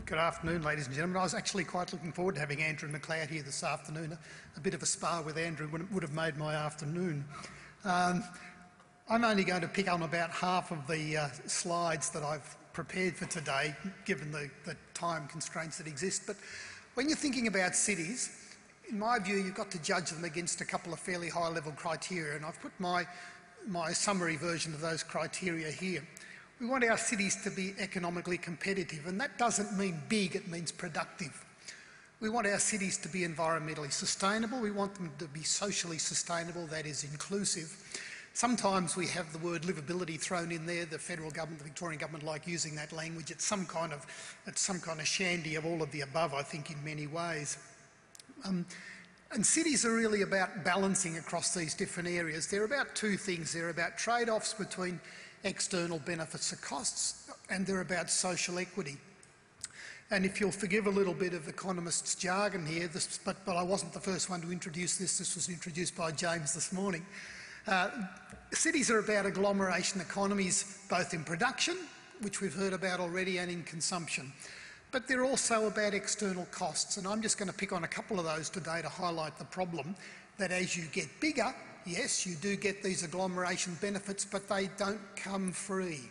Good afternoon, ladies and gentlemen. I was actually quite looking forward to having Andrew McLeod here this afternoon. A bit of a spar with Andrew would have made my afternoon. I'm only going to pick on about half of the slides that I've prepared for today, given the time constraints that exist. But when you're thinking about cities, in my view, you've got to judge them against a couple of fairly high-level criteria, and I've put my summary version of those criteria here. We want our cities to be economically competitive, and that doesn't mean big, it means productive. We want our cities to be environmentally sustainable. We want them to be socially sustainable, that is inclusive. Sometimes we have the word livability thrown in there. The federal government, the Victorian government like using that language. It's some kind of shandy of all of the above, I think, in many ways. And cities are really about balancing across these different areas. They're about two things. They're about trade-offs between external benefits and costs, and they're about social equity. And if you'll forgive a little bit of economists' jargon here, but I wasn't the first one to introduce this. This was introduced by James this morning. Cities are about agglomeration economies, both in production, which we've heard about already, and in consumption. But they're also about external costs, and I'm just going to pick on a couple of those today to highlight the problem that as you get bigger, yes, you do get these agglomeration benefits, but they don't come free.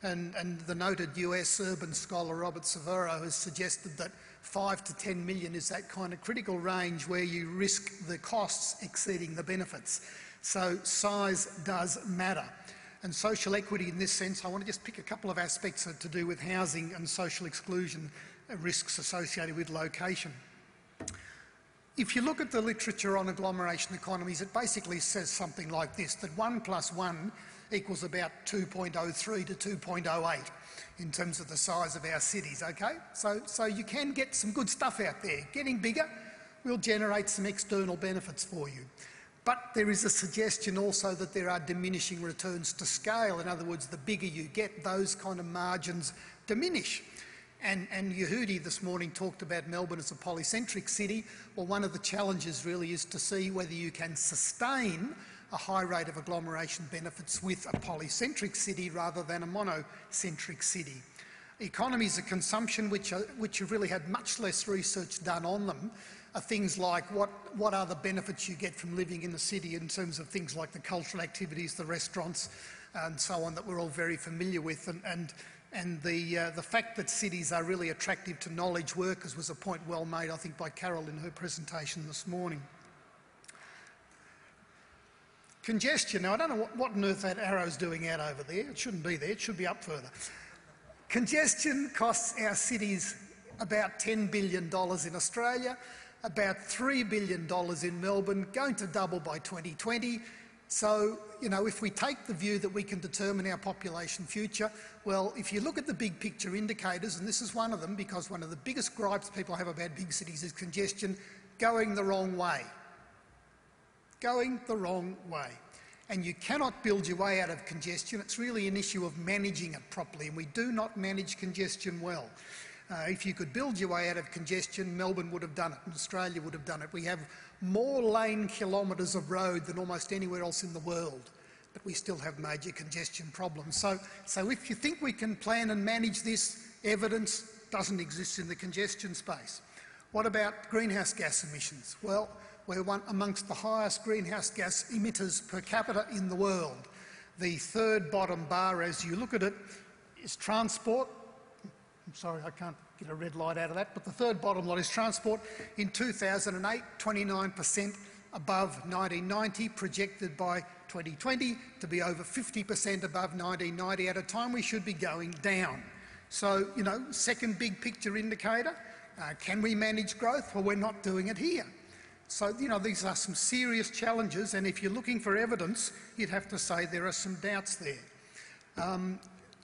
And the noted US urban scholar Robert Severo has suggested that 5 to 10 million is that kind of critical range where you risk the costs exceeding the benefits. So size does matter. And social equity in this sense, I want to just pick a couple of aspects to do with housing and social exclusion risks associated with location. If you look at the literature on agglomeration economies, it basically says something like this, that 1 + 1 equals about 2.03 to 2.08 in terms of the size of our cities, okay? So you can get some good stuff out there. Getting bigger will generate some external benefits for you. But there is a suggestion also that there are diminishing returns to scale. In other words, the bigger you get, those kind of margins diminish. And Yehudi this morning talked about Melbourne as a polycentric city. Well, one of the challenges really is to see whether you can sustain a high rate of agglomeration benefits with a polycentric city rather than a monocentric city. Economies of consumption, which have really had much less research done on them, are things like what are the benefits you get from living in the city in terms of things like the cultural activities, the restaurants and so on that we're all very familiar with, and the fact that cities are really attractive to knowledge workers was a point well made, I think, by Carol in her presentation this morning. Congestion. Now, I don't know what on earth that arrow's doing out over there. It shouldn't be there. It should be up further. Congestion costs our cities about $10 billion in Australia, about $3 billion in Melbourne, going to double by 2020. So, you know, if we take the view that we can determine our population future, well, if you look at the big picture indicators, and this is one of them because one of the biggest gripes people have about big cities is congestion, going the wrong way. Going the wrong way. And you cannot build your way out of congestion. It's really an issue of managing it properly, and we do not manage congestion well. If you could build your way out of congestion, Melbourne would have done it and Australia would have done it. We have more lane kilometres of road than almost anywhere else in the world, but we still have major congestion problems. So if you think we can plan and manage this, evidence doesn't exist in the congestion space. What about greenhouse gas emissions? Well, we're amongst the highest greenhouse gas emitters per capita in the world. The third bottom bar, as you look at it, is transport. I'm sorry, I can't get a red light out of that, but the third bottom lot is transport. In 2008, 29% above 1990, projected by 2020 to be over 50% above 1990 at a time we should be going down. So, you know, second big picture indicator, can we manage growth? Well, we're not doing it here. So, you know, these are some serious challenges, and if you're looking for evidence, you'd have to say there are some doubts there.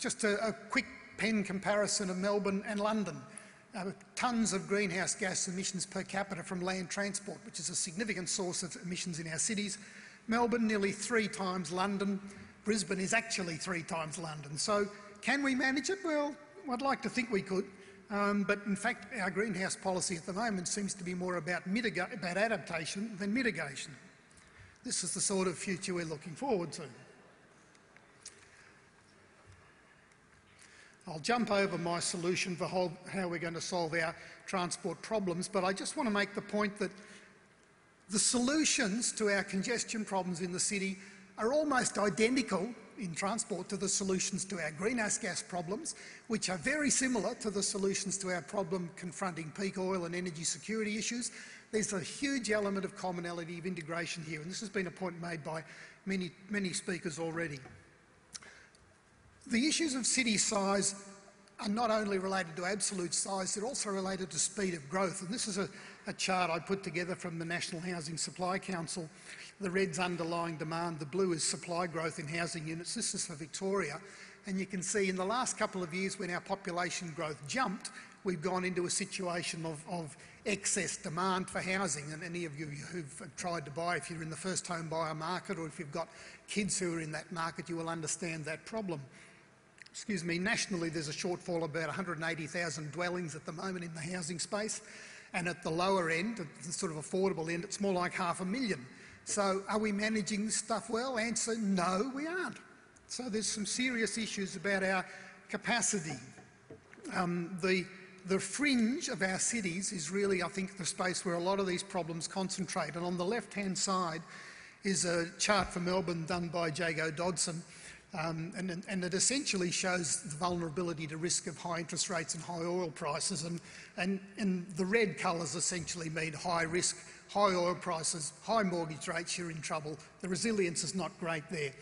Just a quick pen comparison of Melbourne and London. Tonnes of greenhouse gas emissions per capita from land transport, which is a significant source of emissions in our cities. Melbourne, nearly 3 times London. Brisbane is actually 3 times London. So can we manage it? Well, I'd like to think we could. But in fact, our greenhouse policy at the moment seems to be more about adaptation than mitigation. This is the sort of future we're looking forward to. I'll jump over my solution for how we're going to solve our transport problems, but I just want to make the point that the solutions to our congestion problems in the city are almost identical in transport to the solutions to our greenhouse gas problems, which are very similar to the solutions to our problem confronting peak oil and energy security issues. There's a huge element of commonality, of integration here, and this has been a point made by many speakers already. The issues of city size are not only related to absolute size, they're also related to speed of growth. And this is a chart I put together from the National Housing Supply Council. The red's underlying demand, the blue is supply growth in housing units. This is for Victoria. And you can see in the last couple of years when our population growth jumped, we've gone into a situation of excess demand for housing. And any of you who've tried to buy, if you're in the first home buyer market or if you've got kids who are in that market, you will understand that problem. Excuse me, nationally there's a shortfall of about 180,000 dwellings at the moment in the housing space, and at the lower end, at the sort of affordable end, it's more like 500,000. So are we managing this stuff well? Answer, no, we aren't. So there's some serious issues about our capacity. The fringe of our cities is really, I think, the space where a lot of these problems concentrate. And on the left-hand side is a chart for Melbourne done by Jago Dodson. And it essentially shows the vulnerability to risk of high interest rates and high oil prices, and the red colours essentially mean high risk, high oil prices, high mortgage rates, you're in trouble. The resilience is not great there.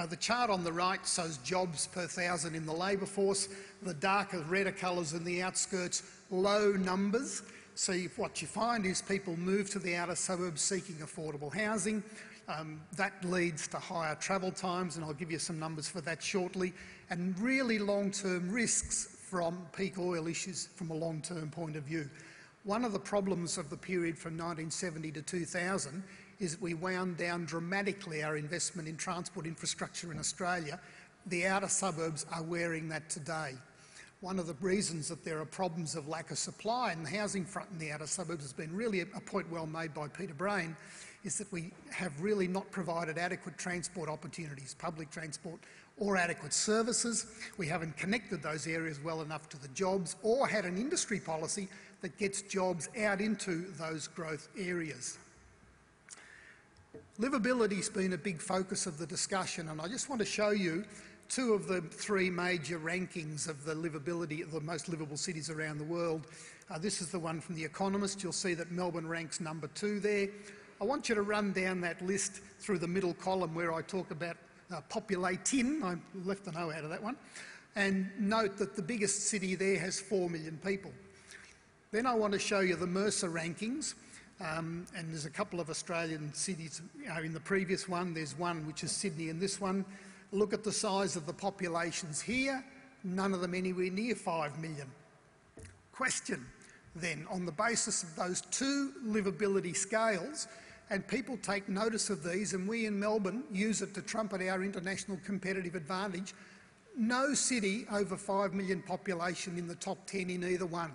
The chart on the right shows jobs per 1,000 in the labour force. The darker, redder colours in the outskirts, low numbers. So what you find is people move to the outer suburbs seeking affordable housing. That leads to higher travel times, and I'll give you some numbers for that shortly, and really long-term risks from peak oil issues from a long-term point of view. One of the problems of the period from 1970 to 2000 is that we wound down dramatically our investment in transport infrastructure in Australia. The outer suburbs are wearing that today. One of the reasons that there are problems of lack of supply in the housing front in the outer suburbs has been really a point well made by Peter Brain, is that we have really not provided adequate transport opportunities, public transport, or adequate services. We haven't connected those areas well enough to the jobs, or had an industry policy that gets jobs out into those growth areas. Livability's been a big focus of the discussion, and I just want to show you two of the three major rankings of the livability of the most livable cities around the world. This is the one from The Economist. You'll see that Melbourne ranks number 2 there. I want you to run down that list through the middle column where I talk about populating. I left the no out of that one. And note that the biggest city there has 4 million people. Then I want to show you the Mercer rankings. And there's a couple of Australian cities in the previous one. There's one which is Sydney in this one. Look at the size of the populations here. None of them anywhere near 5 million. Question then, on the basis of those two livability scales, and people take notice of these, and we in Melbourne use it to trumpet our international competitive advantage, no city over 5 million population in the top 10 in either one.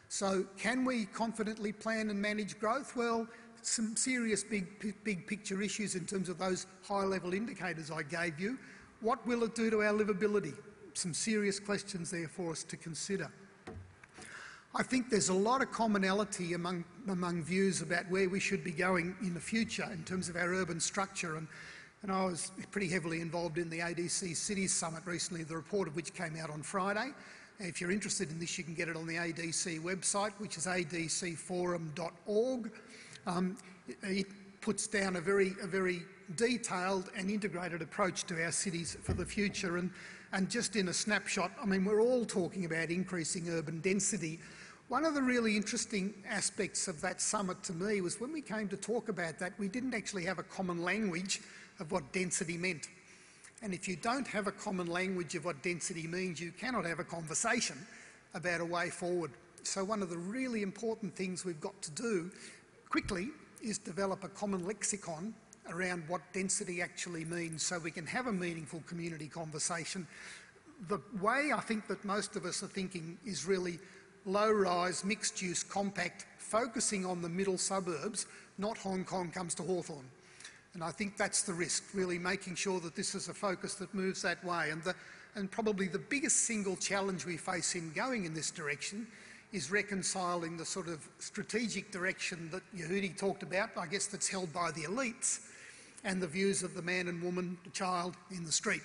So can we confidently plan and manage growth? Well, some serious big picture issues in terms of those high-level indicators I gave you. What will it do to our livability? Some serious questions there for us to consider. I think there's a lot of commonality among views about where we should be going in the future in terms of our urban structure, and I was pretty heavily involved in the ADC Cities Summit recently, the report of which came out on Friday. If you're interested in this, you can get it on the ADC website, which is adcforum.org. It puts down a very detailed and integrated approach to our cities for the future, and just in a snapshot, I mean, we're all talking about increasing urban density. One of the really interesting aspects of that summit to me was when we came to talk about that, we didn't actually have a common language of what density meant. And if you don't have a common language of what density means, you cannot have a conversation about a way forward. So one of the really important things we've got to do quickly is develop a common lexicon around what density actually means so we can have a meaningful community conversation. The way I think that most of us are thinking is really low-rise, mixed-use, compact, focusing on the middle suburbs, not Hong Kong comes to Hawthorn. And I think that's the risk, really making sure that this is a focus that moves that way. And probably the biggest single challenge we face in going in this direction is reconciling the sort of strategic direction that Yehudi talked about, I guess that's held by the elites, and the views of the man and woman, the child in the street,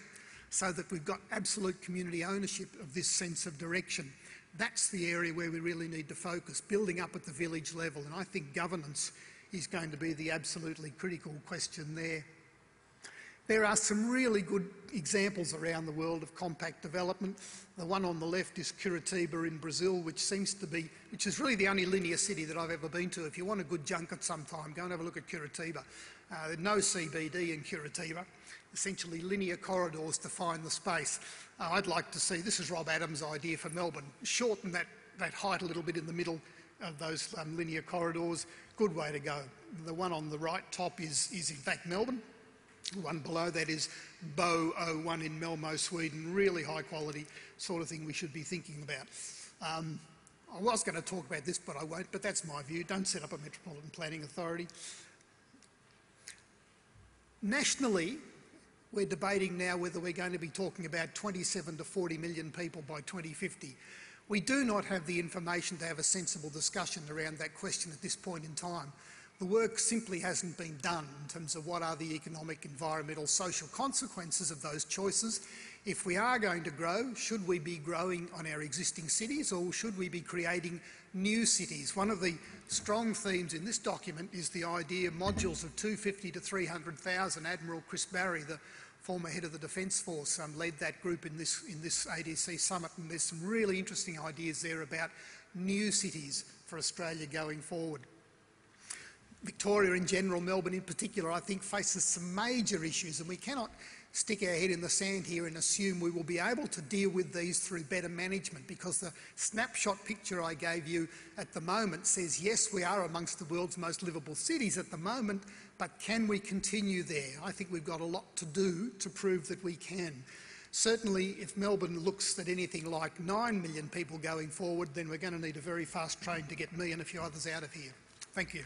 so that we've got absolute community ownership of this sense of direction. That's the area where we really need to focus, building up at the village level, and I think governance is going to be the absolutely critical question there. There are some really good examples around the world of compact development. The one on the left is Curitiba in Brazil, which is really the only linear city that I've ever been to. If you want a good junket sometime, go and have a look at Curitiba. There's no CBD in Curitiba, essentially linear corridors define the space. I'd like to see, this is Rob Adams' idea for Melbourne, shorten that height a little bit in the middle of those linear corridors. Good way to go. The one on the right top is in fact Melbourne. The one below that is Bo 01 in Malmo, Sweden. Really high quality sort of thing we should be thinking about. I was going to talk about this, but I won't, but that's my view. Don't set up a metropolitan planning authority. Nationally, we're debating now whether we're going to be talking about 27 to 40 million people by 2050. We do not have the information to have a sensible discussion around that question at this point in time. The work simply hasn't been done in terms of what are the economic, environmental, social consequences of those choices. If we are going to grow, should we be growing on our existing cities or should we be creating new cities? One of the strong themes in this document is the idea of modules of 250 to 300,000. Admiral Chris Barry, the former head of the Defence Force, led that group in this ADC summit, and there's some really interesting ideas there about new cities for Australia going forward. Victoria in general, Melbourne in particular, I think faces some major issues, and we cannot stick our head in the sand here and assume we will be able to deal with these through better management, because the snapshot picture I gave you at the moment says, yes, we are amongst the world's most livable cities at the moment, but can we continue there? I think we've got a lot to do to prove that we can. Certainly, if Melbourne looks at anything like 9 million people going forward, then we're going to need a very fast train to get me and a few others out of here. Thank you.